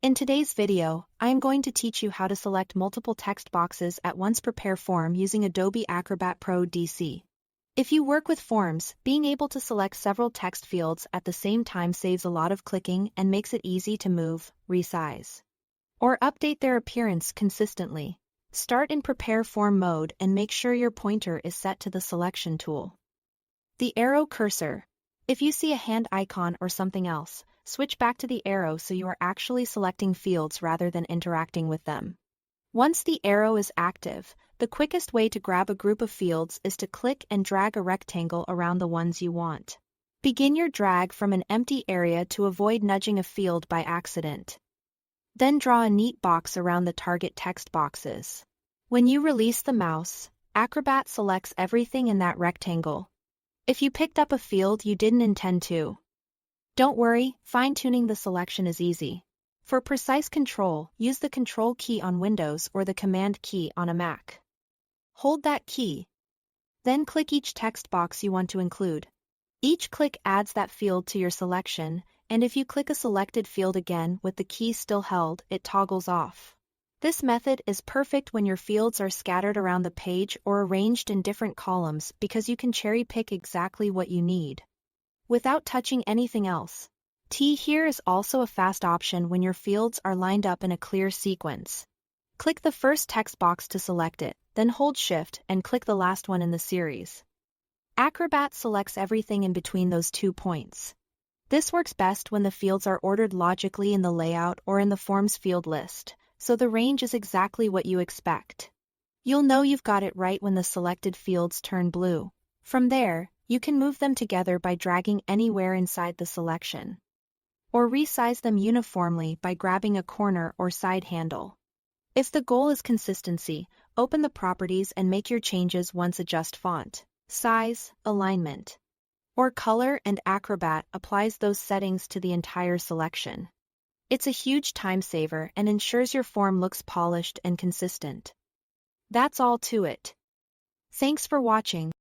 In today's video, I am going to teach you how to select multiple text boxes at once. Prepare form using Adobe Acrobat Pro DC. If you work with forms, being able to select several text fields at the same time saves a lot of clicking and makes it easy to move, resize, or update their appearance consistently. Start in Prepare Form mode and make sure your pointer is set to the selection tool. The arrow cursor. If you see a hand icon or something else, switch back to the arrow so you are actually selecting fields rather than interacting with them. Once the arrow is active, the quickest way to grab a group of fields is to click and drag a rectangle around the ones you want. Begin your drag from an empty area to avoid nudging a field by accident. Then draw a neat box around the target text boxes. When you release the mouse, Acrobat selects everything in that rectangle. If you picked up a field you didn't intend to, don't worry, fine-tuning the selection is easy. For precise control, use the Control key on Windows or the Command key on a Mac. Hold that key. Then click each text box you want to include. Each click adds that field to your selection, and if you click a selected field again with the key still held, it toggles off. This method is perfect when your fields are scattered around the page or arranged in different columns because you can cherry-pick exactly what you need without touching anything else. T here is also a fast option when your fields are lined up in a clear sequence. Click the first text box to select it, then hold Shift and click the last one in the series. Acrobat selects everything in between those 2 points. This works best when the fields are ordered logically in the layout or in the Forms field list, so the range is exactly what you expect. You'll know you've got it right when the selected fields turn blue. From there, you can move them together by dragging anywhere inside the selection, or resize them uniformly by grabbing a corner or side handle. If the goal is consistency, open the properties and make your changes once. Adjust font, size, alignment, or color, and Acrobat applies those settings to the entire selection. It's a huge time saver and ensures your form looks polished and consistent. That's all to it. Thanks for watching.